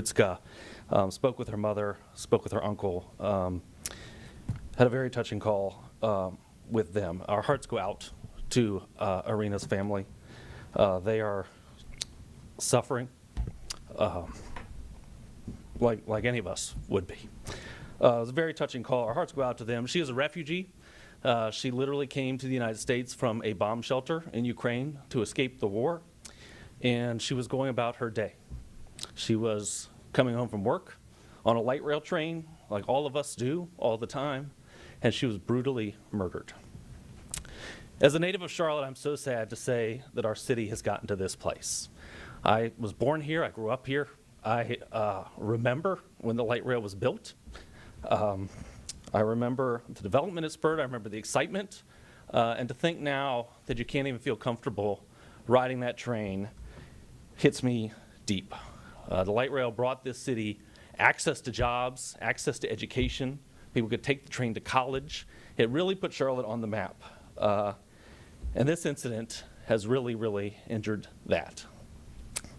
Zarutska, spoke with her mother, spoke with her uncle, had a very touching call with them. Our hearts go out to Iryna's family. They are suffering like any of us would be. It was a very touching call. Our hearts go out to them. She is a refugee. She literally came to the United States from a bomb shelter in Ukraine to escape the war, and she was going about her day. She was coming home from work on a light rail train, like all of us do all the time, and she was brutally murdered. As a native of Charlotte, I'm so sad to say that our city has gotten to this place. I was born here, I grew up here. I remember when the light rail was built. I remember the development it spurred, I remember the excitement, and to think now that you can't even feel comfortable riding that train hits me deep. The light rail brought this city access to jobs, access to education. People could take the train to college. It really put Charlotte on the map. And this incident has really injured that.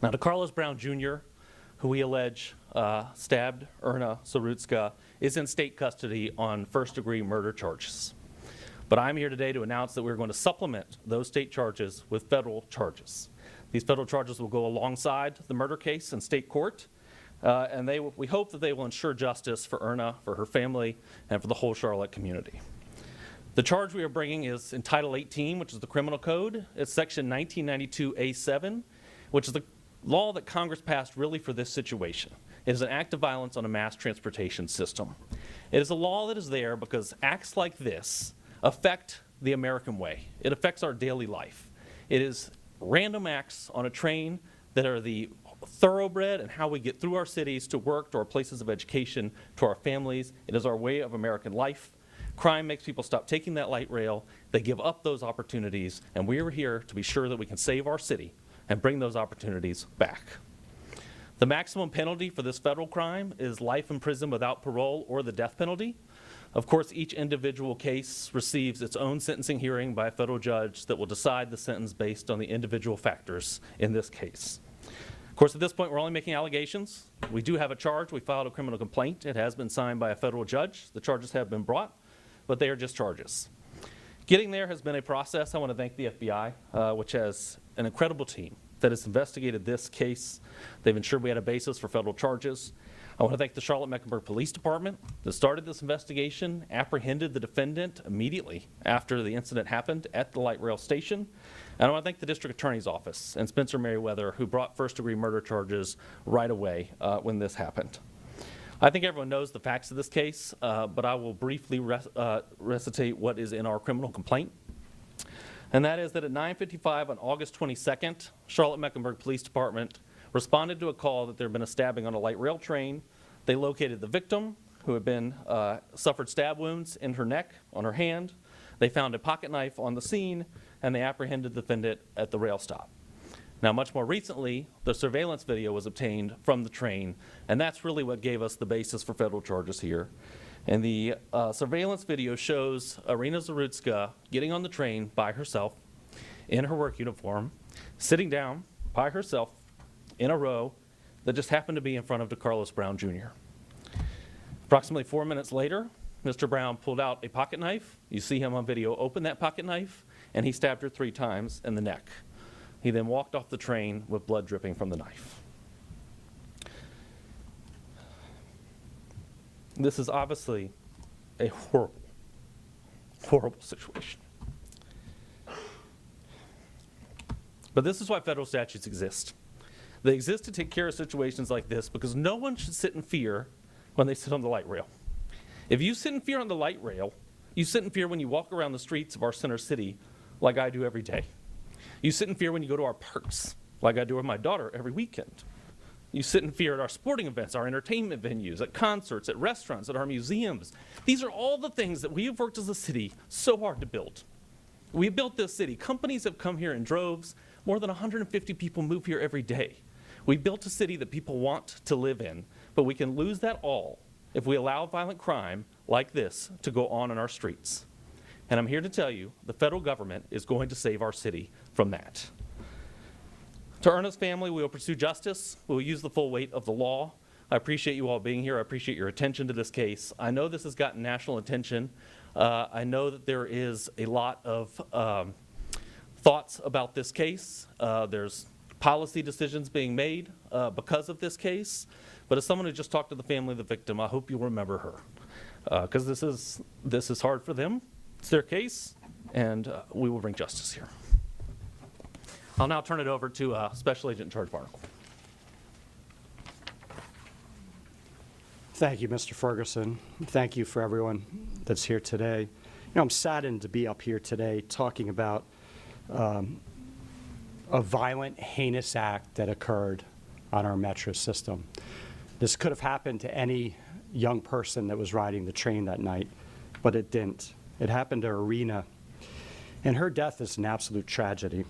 Now, Decarlos Brown Jr., who we allege stabbed Iryna Zarutska, is in state custody on first-degree murder charges. But I'm here today to announce that we're going to supplement those state charges with federal charges. These federal charges will go alongside the murder case in state court, and we hope that they will ensure justice for Iryna, for her family, and for the whole Charlotte community. The charge we are bringing is in Title 18, which is the criminal code. It's section 1992A7, which is the law that Congress passed really for this situation. It is an act of violence on a mass transportation system. It is a law that is there because acts like this affect the American way. It affects our daily life. It is random acts on a train that are the thoroughbred and how we get through our cities to work, to our places of education, to our families. It is our way of American life. Crime makes people stop taking that light rail. They give up those opportunities, and we are here to be sure that we can save our city and bring those opportunities back. The maximum penalty for this federal crime is life in prison without parole or the death penalty. Of course, each individual case receives its own sentencing hearing by a federal judge that will decide the sentence based on the individual factors in this case. Of course, at this point, we're only making allegations. We do have a charge. We filed a criminal complaint. It has been signed by a federal judge. The charges have been brought, but they are just charges. Getting there has been a process. I want to thank the FBI, which has an incredible team that has investigated this case. They've ensured we had a basis for federal charges. I want to thank the Charlotte-Mecklenburg Police Department that started this investigation, apprehended the defendant immediately after the incident happened at the light rail station. And I want to thank the District Attorney's Office and Spencer Merriweather, who brought first-degree murder charges right away when this happened. I think everyone knows the facts of this case, but I will briefly recitate what is in our criminal complaint. And that is that at 9:55 on August 22nd, Charlotte-Mecklenburg Police Department responded to a call that there had been a stabbing on a light rail train. They located the victim, who had suffered stab wounds in her neck, on her hand. They found a pocket knife on the scene, and they apprehended the defendant at the rail stop. Now, much more recently, the surveillance video was obtained from the train, and that's really what gave us the basis for federal charges here. And the surveillance video shows Iryna Zarutska getting on the train by herself in her work uniform, sitting down by herself in a row that just happened to be in front of Decarlos Brown Jr. Approximately 4 minutes later, Mr. Brown pulled out a pocket knife. You see him on video open that pocket knife, and he stabbed her 3 times in the neck. He then walked off the train with blood dripping from the knife. This is obviously a horrible situation. But this is why federal statutes exist. They exist to take care of situations like this because no one should sit in fear when they sit on the light rail. If you sit in fear on the light rail, you sit in fear when you walk around the streets of our center city like I do every day. You sit in fear when you go to our parks like I do with my daughter every weekend. You sit in fear at our sporting events, our entertainment venues, at concerts, at restaurants, at our museums. These are all the things that we have worked as a city so hard to build. We built this city. Companies have come here in droves. More than 150 people move here every day. We built a city that people want to live in, but we can lose that all if we allow violent crime like this to go on in our streets. And I'm here to tell you, the federal government is going to save our city from that. To Iryna's family, we will pursue justice. We will use the full weight of the law. I appreciate you all being here. I appreciate your attention to this case. I know this has gotten national attention. I know that there is a lot of thoughts about this case. There's policy decisions being made because of this case. But as someone who just talked to the family of the victim, I hope you'll remember her, because this is hard for them. It's their case, and we will bring justice here. I'll now turn it over to Special Agent in Charge Barnacle. Thank you, Mr. Ferguson. Thank you for everyone that's here today. You know, I'm saddened to be up here today talking about a violent, heinous act that occurred on our metro system. This could have happened to any young person that was riding the train that night, but it didn't. It happened to Iryna, and her death is an absolute tragedy.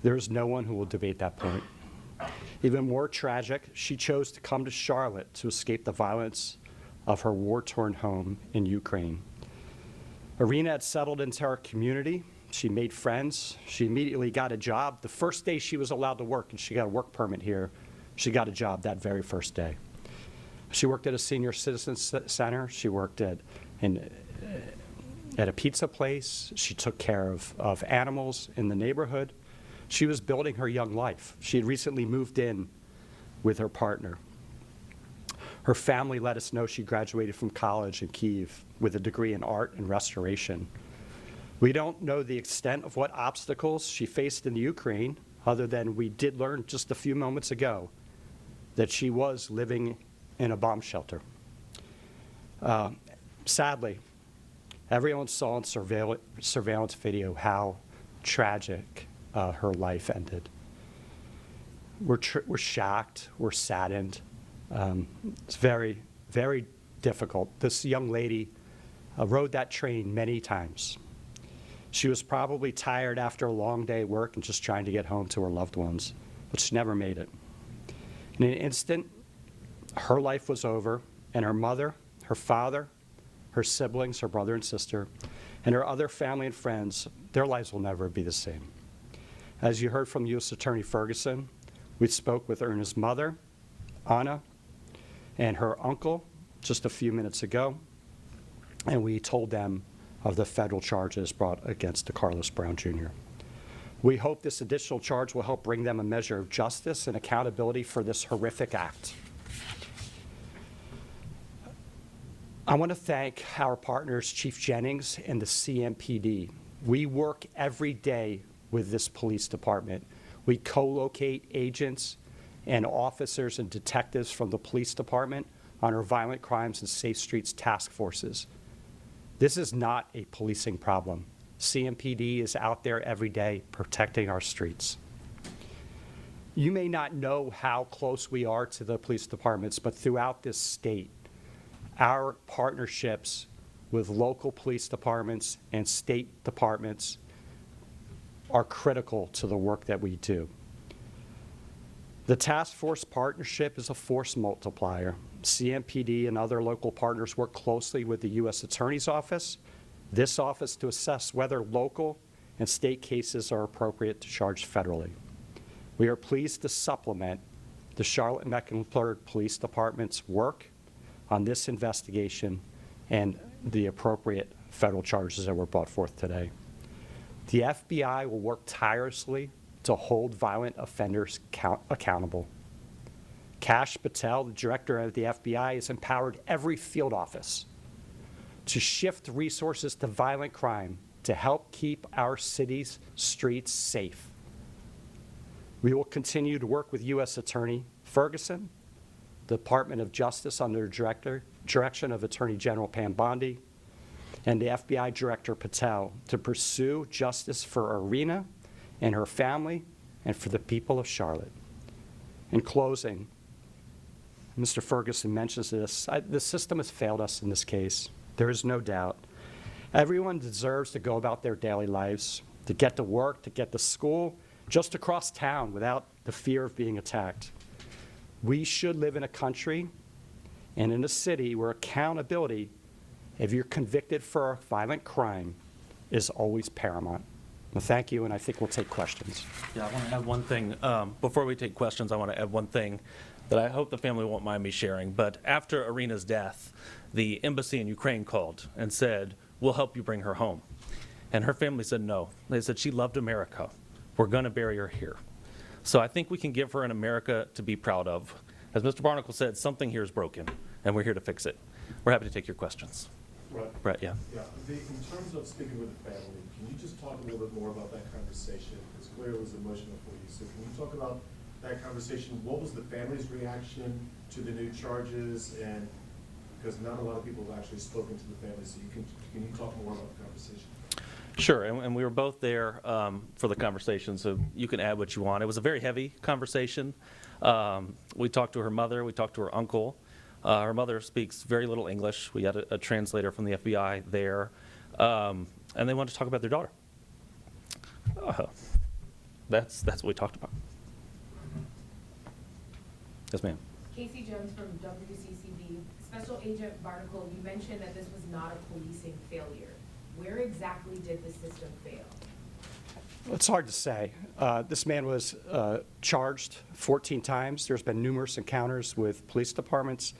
There is no one who will debate that point. Even more tragic, she chose to come to Charlotte to escape the violence of her war-torn home in Ukraine. Iryna had settled into our community. She made friends. She immediately got a job. The first day she was allowed to work, and she got a work permit here, she got a job that very first day. She worked at a senior citizens center. She worked at a pizza place. She took care of animals in the neighborhood. She was building her young life. She had recently moved in with her partner. Her family let us know she graduated from college in Kyiv with a degree in art and restoration. We don't know the extent of what obstacles she faced in the Ukraine, other than we did learn just a few moments ago that she was living in a bomb shelter. Sadly, everyone saw in surveillance video how tragic her life ended. We're shocked, we're saddened. It's very, very difficult. This young lady rode that train many times. She was probably tired after a long day at work and just trying to get home to her loved ones, but she never made it. In an instant, her life was over, and her mother, her father, her siblings, her brother and sister, and her other family and friends, their lives will never be the same. As you heard from U.S. Attorney Ferguson, we spoke with Iryna's mother, Anna, and her uncle just a few minutes ago, and we told them of the federal charges brought against Decarlos Brown, Jr. We hope this additional charge will help bring them a measure of justice and accountability for this horrific act. I want to thank our partners, Chief Jennings and the CMPD. We work every day with this police department. We co-locate agents and officers and detectives from the police department on our violent crimes and safe streets task forces. This is not a policing problem. CMPD is out there every day protecting our streets. You may not know how close we are to the police departments, but throughout this state, our partnerships with local police departments and state departments are critical to the work that we do. The task force partnership is a force multiplier. CMPD and other local partners work closely with the U.S. Attorney's Office, this office, to assess whether local and state cases are appropriate to charge federally. We are pleased to supplement the Charlotte and Mecklenburg Police Department's work on this investigation and the appropriate federal charges that were brought forth today. The FBI will work tirelessly to hold violent offenders accountable. Kash Patel, the director of the FBI, has empowered every field office to shift resources to violent crime to help keep our city's streets safe. We will continue to work with U.S. Attorney Ferguson, the Department of Justice under the direction of Attorney General Pam Bondi, and the FBI Director Patel to pursue justice for Iryna and her family and for the people of Charlotte. In closing, Mr. Ferguson mentions this. The system has failed us in this case. There is no doubt. Everyone deserves to go about their daily lives, to get to work, to get to school, just across town without the fear of being attacked. We should live in a country and in a city where accountability, if you're convicted for a violent crime, is always paramount. Well, thank you, and I think we'll take questions. Yeah, I want to add one thing. Before we take questions, I want to add one thing. that I hope the family won't mind me sharing. But after Iryna's death, the embassy in Ukraine called and said, "We'll help you bring her home." And her family said no. They said, "She loved America. We're going to bury her here." So I think we can give her an America to be proud of. As Mr. Barnacle said, something here is broken, and we're here to fix it. We're happy to take your questions. Right. Brett, yeah. Yeah, in terms of speaking with the family, can you just talk a little bit more about that conversation? Because clearly it was emotional for you. So can you talk about that conversation? What was the family's reaction to the new charges? And because not a lot of people have actually spoken to the family, so can you talk more about the conversation? Sure, and we were both there for the conversation, so you can add what you want. It was a very heavy conversation. We talked to her mother, we talked to her uncle. Her mother speaks very little English. We had a translator from the FBI there, and they wanted to talk about their daughter. That's what we talked about. Yes, ma'am. Casey Jones from WCCB. Special Agent Barnacle, you mentioned that this was not a policing failure. Where exactly did the system fail? It's hard to say. This man was charged 14 times. There's been numerous encounters with police departments.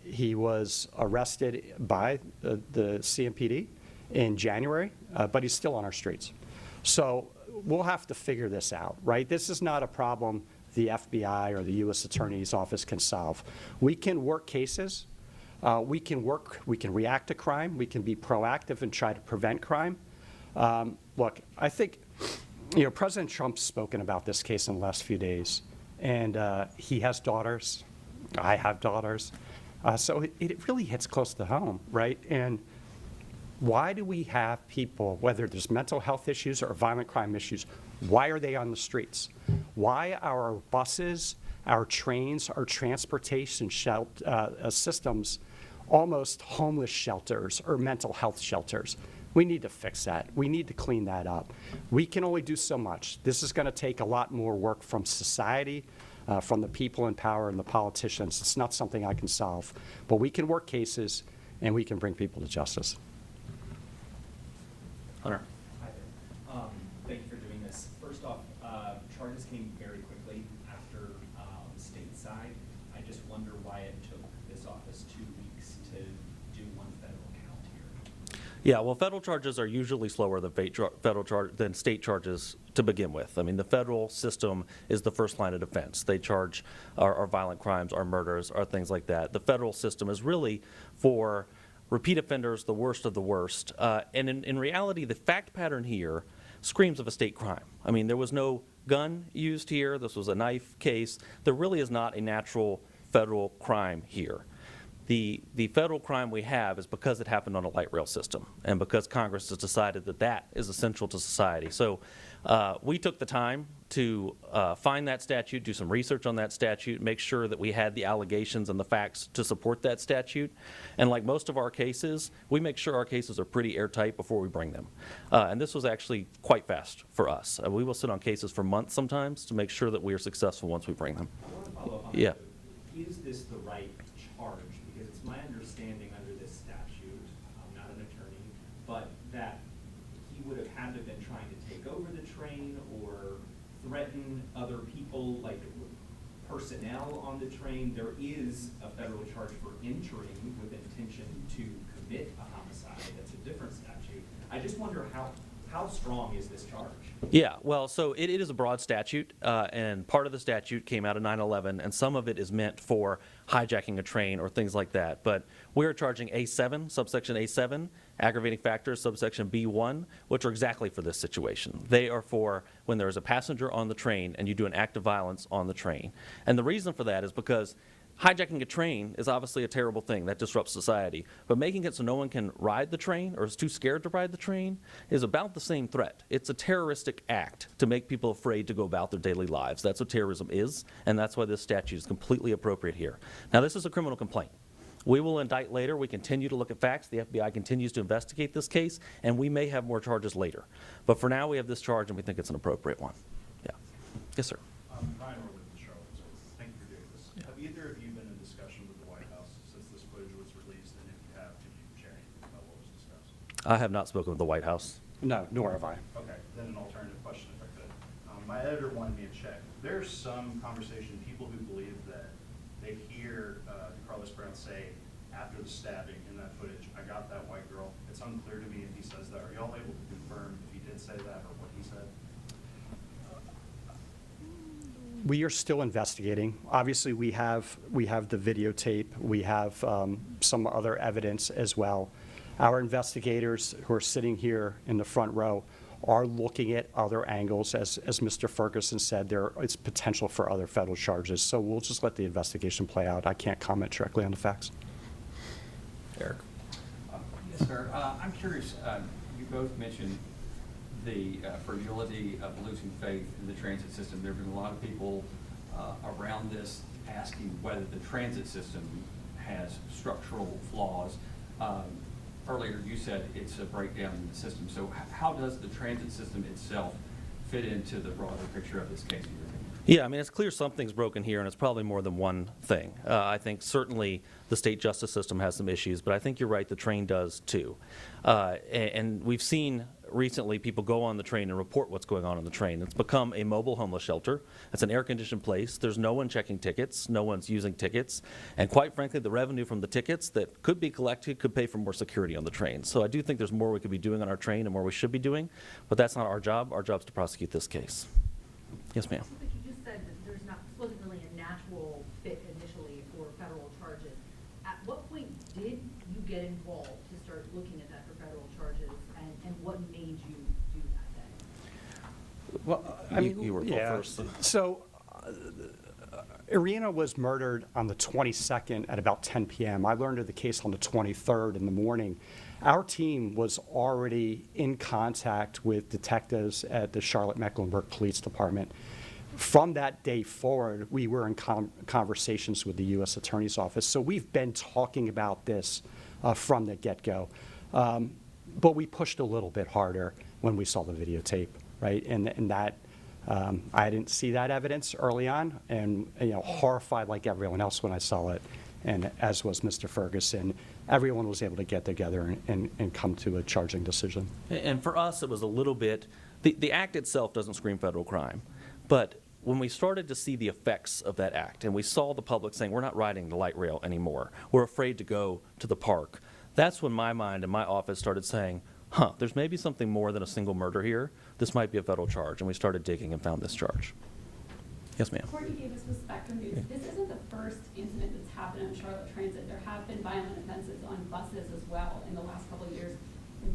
He was arrested by the CMPD in January, but he's still on our streets. So we'll have to figure this out, right? This is not a problem the FBI or the U.S. Attorney's Office can solve. We can work cases. We can react to crime. We can be proactive and try to prevent crime. Look, I think, President Trump's spoken about this case in the last few days, and he has daughters. I have daughters. So it really hits close to home, right? And why do we have people, whether there's mental health issues or violent crime issues, why are they on the streets? Why are our buses, our trains, our transportation systems almost homeless shelters or mental health shelters? We need to fix that. We need to clean that up. We can only do so much. This is going to take a lot more work from society, from the people in power and the politicians. It's not something I can solve. But we can work cases, and we can bring people to justice. Hunter. Hi there. Thank you for doing this. First off, charges came very quickly after on the state side. I just wonder why it took this office 2 weeks to do one federal count here. Yeah, well, federal charges are usually slower than state charges to begin with. I mean, the federal system is the first line of defense. They charge our violent crimes, our murders, our things like that. The federal system is really for repeat offenders, the worst of the worst. And in reality, the fact pattern here screams of a state crime. I mean, there was no gun used here. This was a knife case. There really is not a natural federal crime here. The federal crime we have is because it happened on a light rail system and because Congress has decided that that is essential to society. So we took the time to find that statute, do some research on that statute, make sure that we had the allegations and the facts to support that statute. And like most of our cases, we make sure our cases are pretty airtight before we bring them. And this was actually quite fast for us. We will sit on cases for months sometimes to make sure that we are successful once we bring them. I want to follow up on Yeah. that. Is this the right charge? Because it's my understanding under this statute, I'm not an attorney, but that he would have had to have been trying to take over the train or threaten other people, like personnel on the train. There is a federal charge for entering with intention to commit a homicide. That's a different statute. I just wonder how strong is this charge? Yeah, well, so it is a broad statute, and part of the statute came out of 9/11, and some of it is meant for hijacking a train or things like that. But we're charging A7, subsection A7, aggravating factors, subsection B1, which are exactly for this situation. They are for when there is a passenger on the train and you do an act of violence on the train. And the reason for that is because hijacking a train is obviously a terrible thing that disrupts society, but making it so no one can ride the train or is too scared to ride the train is about the same threat. It's a terroristic act to make people afraid to go about their daily lives. That's what terrorism is, and that's why this statute is completely appropriate here. Now, this is a criminal complaint. We will indict later. We continue to look at facts. The FBI continues to investigate this case, and we may have more charges later. But for now, we have this charge, and we think it's an appropriate one. Yeah. Yes, sir. Ryan Orwood with Charlotte. Thank you for doing this. Yeah. Have either of you been in discussion with the White House since this footage was released? And if you have, could you share anything about what was discussed? I have not spoken with the White House. No, nor have I. Okay, then an alternative question if I could. My editor wanted me to check. There's some conversation, people who believe that they hear Decarlos Brown say after the stabbing in that footage, "I got that white girl." It's unclear to me if he says that. Are y'all able to confirm if he did say that or what he said? We are still investigating. Obviously, we have the videotape. We have some other evidence as well. Our investigators who are sitting here in the front row are looking at other angles. As Mr. Ferguson said, there is potential for other federal charges. So we'll just let the investigation play out. I can't comment directly on the facts. Eric? Yes, sir. I'm curious, you both mentioned the fragility of losing faith in the transit system. There have been a lot of people around this asking whether the transit system has structural flaws. Earlier, you said it's a breakdown in the system. So how does the transit system itself fit into the broader picture of this case? Yeah, I mean, it's clear something's broken here, and it's probably more than one thing. I think certainly the state justice system has some issues, but I think you're right, the train does too. And we've seen recently people go on the train and report what's going on the train. It's become a mobile homeless shelter. It's an air-conditioned place. There's no one checking tickets. No one's using tickets. And quite frankly, the revenue from the tickets that could be collected could pay for more security on the train. So I do think there's more we could be doing on our train and more we should be doing, but that's not our job. Our job is to prosecute this case. Yes, ma'am. But you just said that this wasn't really a natural fit initially for federal charges. At what point did you get involved to start looking at that for federal charges, and what made you do that then? Well, You were first. So Iryna was murdered on the 22nd at about 10 p.m. I learned of the case on the 23rd in the morning. Our team was already in contact with detectives at the Charlotte-Mecklenburg Police Department. From that day forward, we were in conversations with the U.S. Attorney's Office. So we've been talking about this from the get-go. But we pushed a little bit harder when we saw the videotape, right? And that I didn't see that evidence early on, and horrified like everyone else when I saw it, and as was Mr. Ferguson. Everyone was able to get together and come to a charging decision. And for us, it was a little bit, the act itself doesn't scream federal crime, but when we started to see the effects of that act, and we saw the public saying, we're not riding the light rail anymore, we're afraid to go to the park, that's when my mind and my office started saying, there's maybe something more than a single murder here. This might be a federal charge, and we started digging and found this charge. Yes, ma'am. Courtney Davis with Spectrum News. This isn't the first incident that's happened on Charlotte Transit. There have been violent offenses on buses as well in the last couple of years.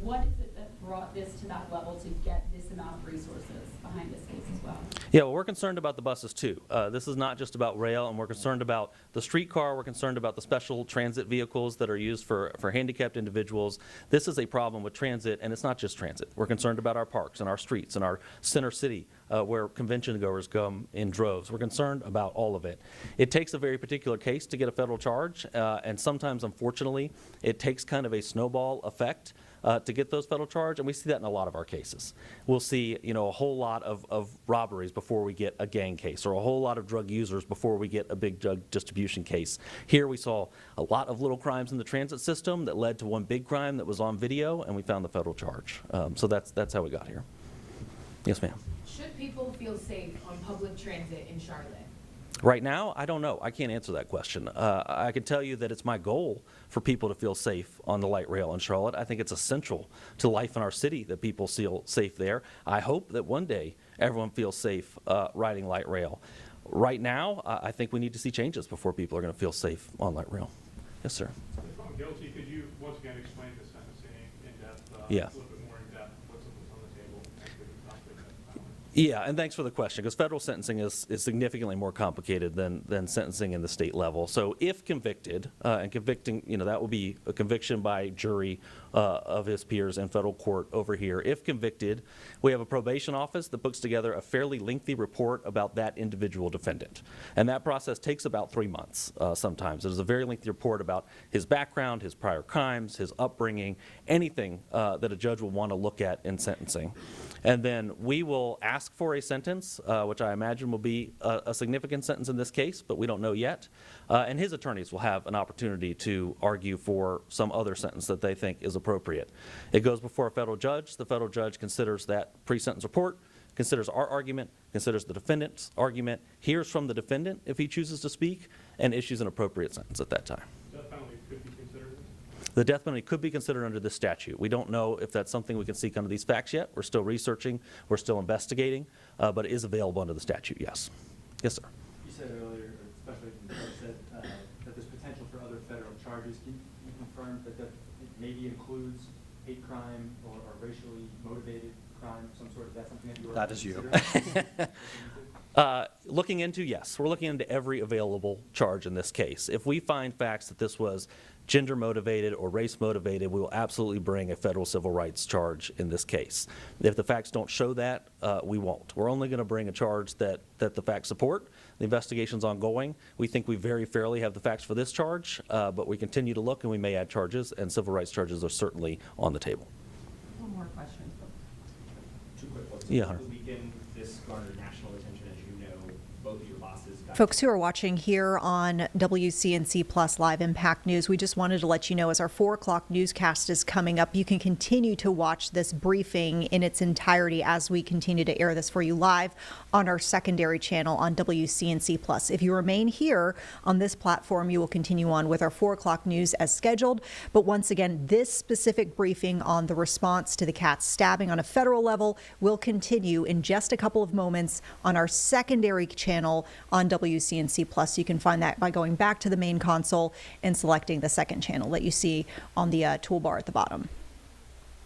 What is it that brought this to that level to get this amount of resources behind this case as well? Yeah, well, we're concerned about the buses too. This is not just about rail, and we're concerned about the streetcar. We're concerned about the special transit vehicles that are used for handicapped individuals. This is a problem with transit, and it's not just transit. We're concerned about our parks and our streets and our center city where convention goers come in droves. We're concerned about all of it. It takes a very particular case to get a federal charge, and sometimes, unfortunately, it takes kind of a snowball effect to get those federal charge, and we see that in a lot of our cases. We'll see, a whole lot of robberies before we get a gang case, or a whole lot of drug users before we get a big drug distribution case. Here we saw a lot of little crimes in the transit system that led to one big crime that was on video, and we found the federal charge. So that's how we got here. Yes, ma'am. Should people feel safe on public transit in Charlotte? Right now, I don't know. I can't answer that question. I can tell you that it's my goal for people to feel safe on the light rail in Charlotte. I think it's essential to life in our city that people feel safe there. I hope that one day everyone feels safe riding light rail. Right now, I think we need to see changes before people are going to feel safe on light rail. Yes, sir. If I'm guilty, could you once again explain the sentencing in depth, Yeah. a little bit more in depth, what's on the table? Yeah, and thanks for the question, because federal sentencing is significantly more complicated than sentencing in the state level. So if convicted, and convicting, that will be a conviction by jury of his peers in federal court over here. If convicted, we have a probation office that puts together a fairly lengthy report about that individual defendant. And that process takes about 3 months sometimes. It is a very lengthy report about his background, his prior crimes, his upbringing, anything that a judge will want to look at in sentencing. And then we will ask for a sentence, which I imagine will be a significant sentence in this case, but we don't know yet. And his attorneys will have an opportunity to argue for some other sentence that they think is appropriate. It goes before a federal judge. The federal judge considers that pre-sentence report, considers our argument, considers the defendant's argument, hears from the defendant if he chooses to speak, and issues an appropriate sentence at that time. Death penalty could be considered. The death penalty could be considered under this statute. We don't know if that's something we can seek under these facts yet. We're still researching, we're still investigating, but it is available under the statute, yes. Yes, sir. You said earlier, or especially when you said that there's potential for other federal charges. Can you confirm that it maybe includes hate crime or racially motivated crime, some sort of, is that something that you are That is you. considering? Looking into, yes. We're looking into every available charge in this case. If we find facts that this was gender motivated or race motivated, we will absolutely bring a federal civil rights charge in this case. If the facts don't show that, we won't. We're only going to bring a charge that the facts support. The investigation's ongoing. We think we very fairly have the facts for this charge, but we continue to look and we may add charges, and civil rights charges are certainly on the table. One more question. Two quick ones. Yeah, Over Hunter. the weekend, this garnered national attention, as you know. Both of your bosses got. Folks who are watching here on WCNC Plus Live Impact News, we just wanted to let you know as our 4 o'clock newscast is coming up, you can continue to watch this briefing in its entirety as we continue to air this for you live on our secondary channel on WCNC Plus. If you remain here on this platform, you will continue on with our 4 o'clock news as scheduled. But once again, this specific briefing on the response to the Katz stabbing on a federal level will continue in just a couple of moments on our secondary channel on WCNC Plus. You can find that by going back to the main console and selecting the second channel that you see on the toolbar at the bottom.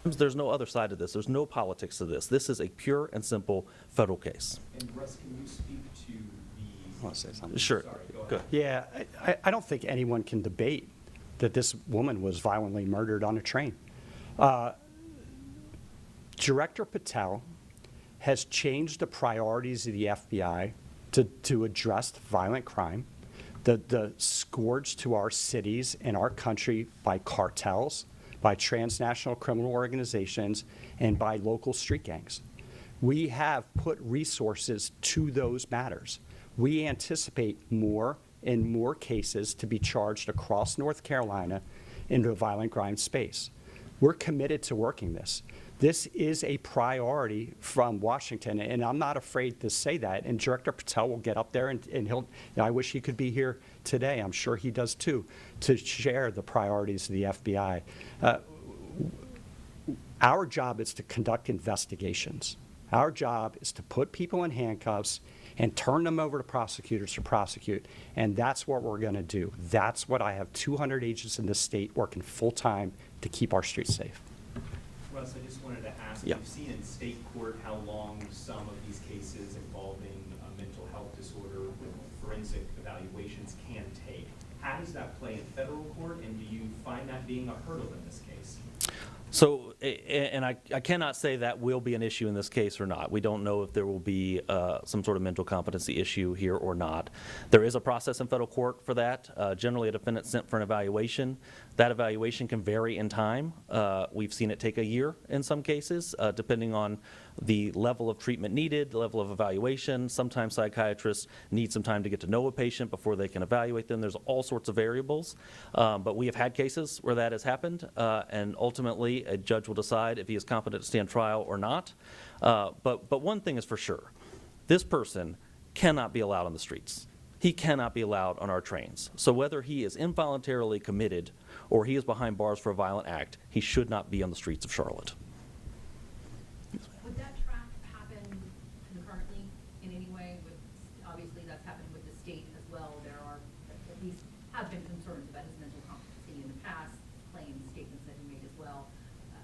There's no other side to this. There's no politics to this. This is a pure and simple federal case. And Russ, can you speak to the? I want to say something. Sure. Sorry, go ahead. Good. Yeah, I don't think anyone can debate that this woman was violently murdered on a train. Director Patel has changed the priorities of the FBI to address violent crime, the scourge to our cities and our country by cartels, by transnational criminal organizations, and by local street gangs. We have put resources to those matters. We anticipate more and more cases to be charged across North Carolina into a violent crime space. We're committed to working this. This is a priority from Washington, and I'm not afraid to say that. And Director Patel will get up there, and he'll, I wish he could be here today, I'm sure he does too, to share the priorities of the FBI. Our job is to conduct investigations. Our job is to put people in handcuffs and turn them over to prosecutors to prosecute, and that's what we're going to do. That's what I have 200 agents in this state working full-time to keep our streets safe. Russ, I just wanted to ask, Yeah. we've seen in state court how long some of these cases involving a mental health disorder with forensic evaluations can take. How does that play in federal court, and do you find that being a hurdle in this case? So, and I cannot say that will be an issue in this case or not. We don't know if there will be some sort of mental competency issue here or not. There is a process in federal court for that. Generally, a defendant's sent for an evaluation. That evaluation can vary in time. We've seen it take a year in some cases, depending on the level of treatment needed, the level of evaluation. Sometimes psychiatrists need some time to get to know a patient before they can evaluate them. There's all sorts of variables. But we have had cases where that has happened, and ultimately a judge will decide if he is competent to stand trial or not. But one thing is for sure, this person cannot be allowed on the streets. He cannot be allowed on our trains. So whether he is involuntarily committed or he is behind bars for a violent act, he should not be on the streets of Charlotte. Would that track happen concurrently in any way? Obviously, that's happened with the state as well. There are, at least, have been concerns about his mental competency in the past, claims, statements that he made as well.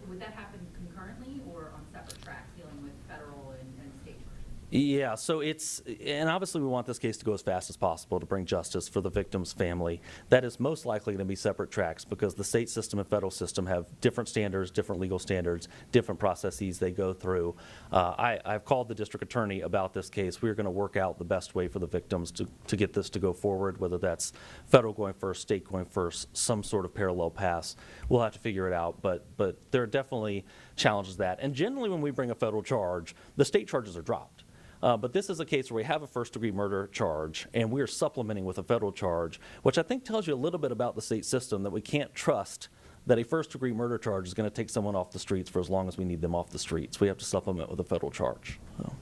Would that happen concurrently or on separate tracks dealing with federal and state charges? Yeah, so and obviously we want this case to go as fast as possible to bring justice for the victim's family. That is most likely going to be separate tracks because the state system and federal system have different standards, different legal standards, different processes they go through. I've called the district attorney about this case. We're going to work out the best way for the victims to get this to go forward, whether that's federal going first, state going first, some sort of parallel paths. We'll have to figure it out, but there are definitely challenges that. And generally when we bring a federal charge, the state charges are dropped. But this is a case where we have a first-degree murder charge, and we are supplementing with a federal charge, which I think tells you a little bit about the state system, that we can't trust that a first-degree murder charge is going to take someone off the streets for as long as we need them off the streets. We have to supplement with a federal charge. So.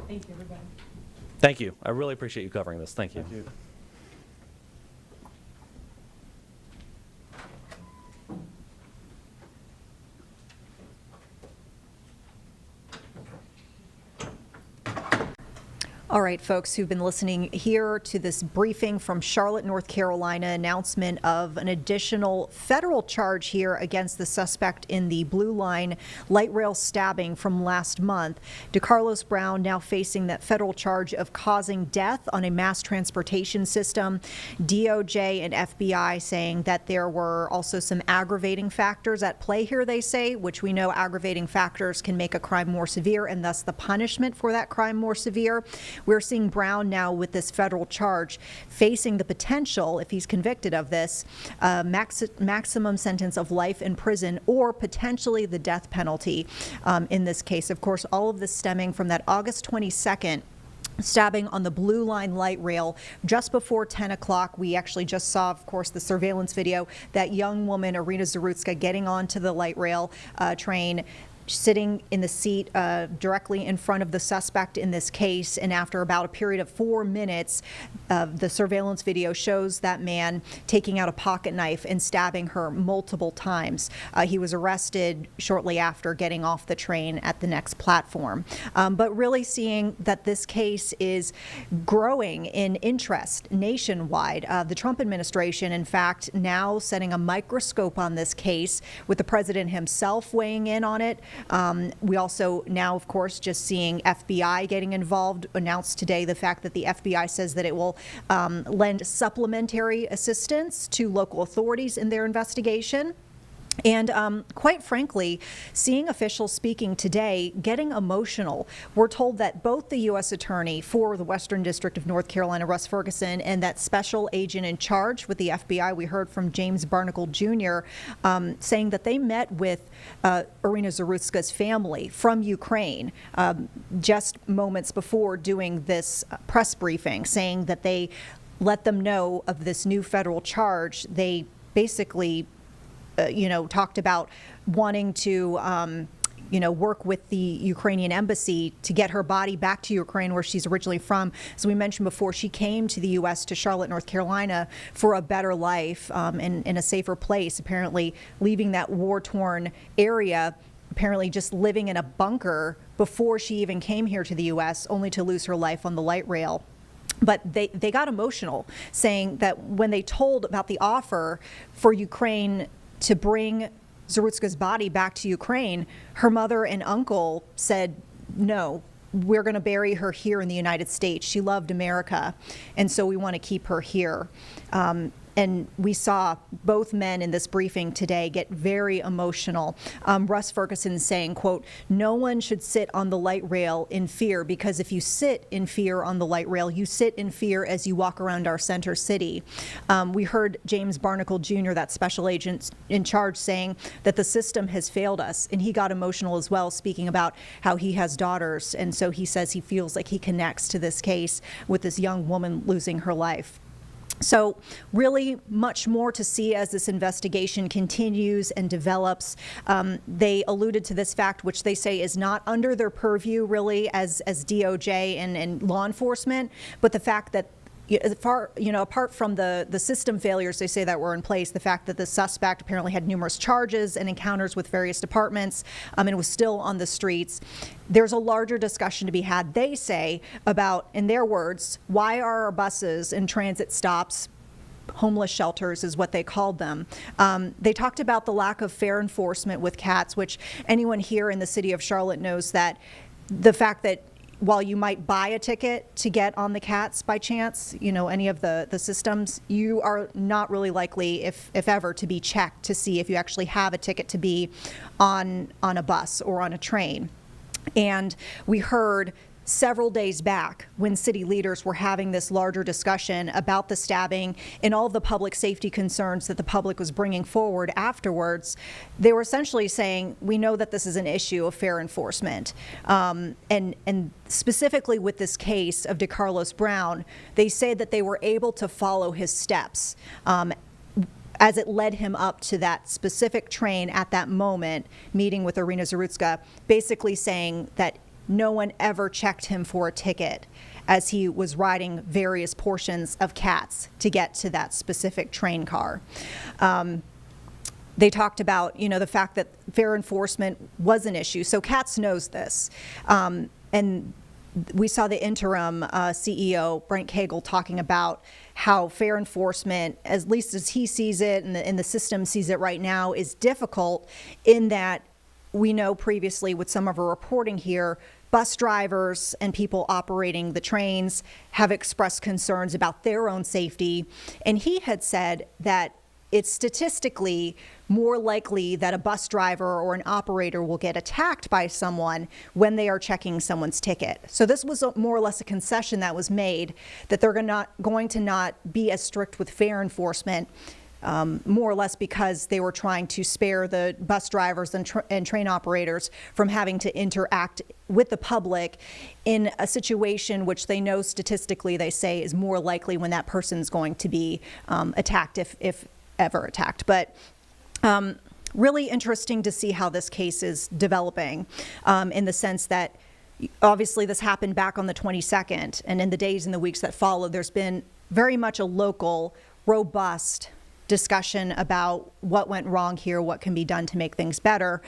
Thank you, everybody. Thank you. I really appreciate you covering this. Thank you. Thank you. All right, folks who've been listening here to this briefing from Charlotte, North Carolina, announcement of an additional federal charge here against the suspect in the Blue Line light rail stabbing from last month. Decarlos Brown now facing that federal charge of causing death on a mass transportation system. DOJ and FBI saying that there were also some aggravating factors at play here, they say, which we know aggravating factors can make a crime more severe and thus the punishment for that crime more severe. We're seeing Brown now with this federal charge facing the potential, if he's convicted of this, maximum sentence of life in prison or potentially the death penalty in this case. Of course, all of this stemming from that August 22nd stabbing on the Blue Line light rail just before 10 o'clock. We actually just saw, of course, the surveillance video, that young woman, Iryna Zarutska, getting onto the light rail train, sitting in the seat directly in front of the suspect in this case. And after about a period of 4 minutes, the surveillance video shows that man taking out a pocket knife and stabbing her multiple times. He was arrested shortly after getting off the train at the next platform. But really seeing that this case is growing in interest nationwide. The Trump administration, in fact, now setting a microscope on this case with the president himself weighing in on it. We also now, of course, just seeing FBI getting involved. Announced today the fact that the FBI says that it will lend supplementary assistance to local authorities in their investigation. And quite frankly, seeing officials speaking today getting emotional. We're told that both the U.S. Attorney for the Western District of North Carolina, Russ Ferguson, and that special agent in charge with the FBI, we heard from James Barnacle Jr., saying that they met with Iryna Zarutska's family from Ukraine just moments before doing this press briefing, saying that they let them know of this new federal charge. They basically talked about wanting to, work with the Ukrainian embassy to get her body back to Ukraine, where she's originally from. As we mentioned before, she came to the U.S., to Charlotte, North Carolina, for a better life in a safer place, apparently leaving that war-torn area, apparently just living in a bunker before she even came here to the U.S., only to lose her life on the light rail. But they got emotional, saying that when they told about the offer for Ukraine to bring Zarutska's body back to Ukraine, her mother and uncle said, no, we're going to bury her here in the United States. She loved America, and so we want to keep her here. And we saw both men in this briefing today get very emotional. Russ Ferguson saying, quote, no one should sit on the light rail in fear, because if you sit in fear on the light rail, you sit in fear as you walk around our center city. We heard James Barnacle Jr., that special agent in charge, saying that the system has failed us. And he got emotional as well, speaking about how he has daughters. And so he says he feels like he connects to this case with this young woman losing her life. So really much more to see as this investigation continues and develops. They alluded to this fact, which they say is not under their purview really as DOJ and law enforcement, but the fact that apart from the system failures they say that were in place, the fact that the suspect apparently had numerous charges and encounters with various departments and was still on the streets, there's a larger discussion to be had, they say, about, in their words, why are our buses and transit stops homeless shelters is what they called them. They talked about the lack of fair enforcement with cats, which anyone here in the city of Charlotte knows that the fact that while you might buy a ticket to get on the cats by chance, any of the systems, you are not really likely, if ever, to be checked to see if you actually have a ticket to be on a bus or on a train. And we heard several days back when city leaders were having this larger discussion about the stabbing and all of the public safety concerns that the public was bringing forward afterwards, they were essentially saying, we know that this is an issue of fair enforcement. And specifically with this case of Decarlos Brown, they say that they were able to follow his steps as it led him up to that specific train at that moment, meeting with Iryna Zarutska, basically saying that no one ever checked him for a ticket as he was riding various portions of CATS to get to that specific train car. They talked about, the fact that fair enforcement was an issue. So CATS knows this. And we saw the interim CEO, Brent Cagle, talking about how fair enforcement, at least as he sees it and the system sees it right now, is difficult in that we know previously with some of our reporting here, bus drivers and people operating the trains have expressed concerns about their own safety. And he had said that it's statistically more likely that a bus driver or an operator will get attacked by someone when they are checking someone's ticket. So this was more or less a concession that was made, that they're going to not be as strict with fair enforcement, more or less because they were trying to spare the bus drivers and train operators from having to interact with the public in a situation which they know statistically, they say, is more likely when that person's going to be attacked, if ever attacked. But really interesting to see how this case is developing, in the sense that obviously this happened back on the 22nd, and in the days and the weeks that followed, there's been very much a local, robust discussion about what went wrong here, what can be done to make things better.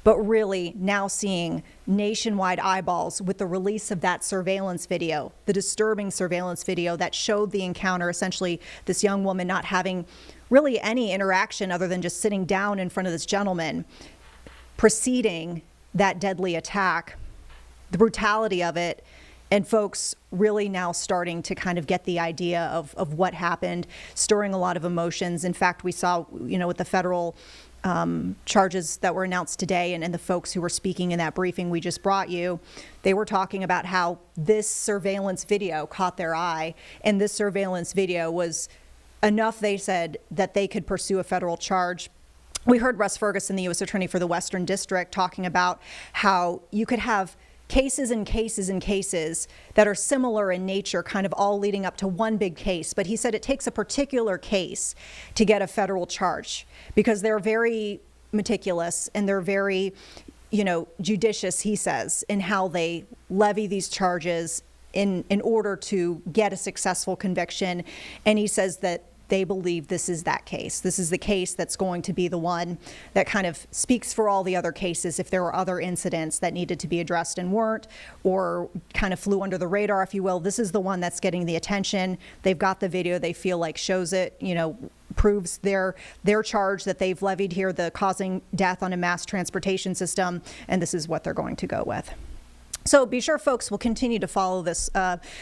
But really now seeing nationwide eyeballs with the release of that surveillance video, the disturbing surveillance video that showed the encounter, essentially this young woman not having really any interaction other than just sitting down in front of this gentleman, preceding that deadly attack, the brutality of it, and folks really now starting to kind of get the idea of what happened, stirring a lot of emotions. In fact, we saw, with the federal charges that were announced today, and the folks who were speaking in that briefing we just brought you, they were talking about how this surveillance video caught their eye, and this surveillance video was enough, they said, that they could pursue a federal charge. We heard Russ Ferguson, the U.S. Attorney for the Western District, talking about how you could have cases and cases and cases that are similar in nature, kind of all leading up to one big case. But he said it takes a particular case to get a federal charge because they're very meticulous and they're very, judicious, he says, in how they levy these charges in order to get a successful conviction. And he says that they believe this is that case. This is the case that's going to be the one that kind of speaks for all the other cases if there were other incidents that needed to be addressed and weren't, or kind of flew under the radar, if you will. This is the one that's getting the attention. They've got the video they feel like shows it, proves their charge that they've levied here, the causing death on a mass transportation system, and this is what they're going to go with. So be sure, folks, we'll continue to follow this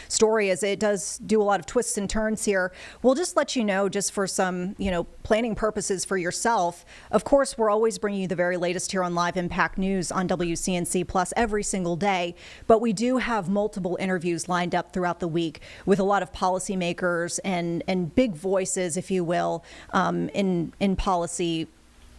story as it does do a lot of twists and turns here. We'll just let you know, just for some, planning purposes for yourself. Of course, we're always bringing you the very latest here on Live Impact News on WCNC Plus every single day. But we do have multiple interviews lined up throughout the week with a lot of policymakers and big voices, if you will, in policy,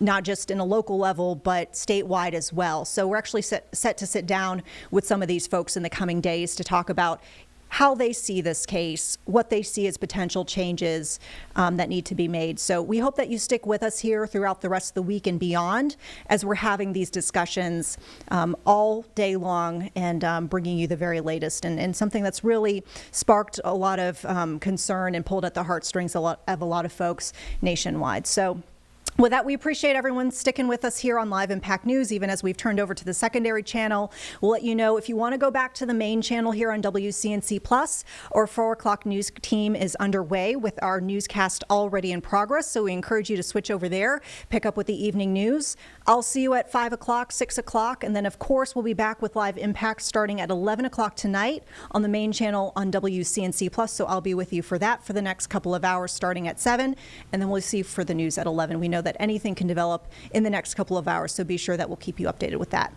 not just in a local level, but statewide as well. So we're actually set to sit down with some of these folks in the coming days to talk about how they see this case, what they see as potential changes that need to be made. So we hope that you stick with us here throughout the rest of the week and beyond as we're having these discussions all day long and bringing you the very latest and something that's really sparked a lot of concern and pulled at the heartstrings of a lot of folks nationwide. So with that, we appreciate everyone sticking with us here on Live Impact News, even as we've turned over to the secondary channel. We'll let you know if you want to go back to the main channel here on WCNC Plus, our 4 o'clock news team is underway with our newscast already in progress. So we encourage you to switch over there, pick up with the evening news. I'll see you at 5 o'clock, 6 o'clock, and then, of course, we'll be back with Live Impact starting at 11 o'clock tonight on the main channel on WCNC Plus. So I'll be with you for that for the next couple of hours starting at 7, and then we'll see you for the news at 11. We know that anything can develop in the next couple of hours, so be sure that we'll keep you updated with that.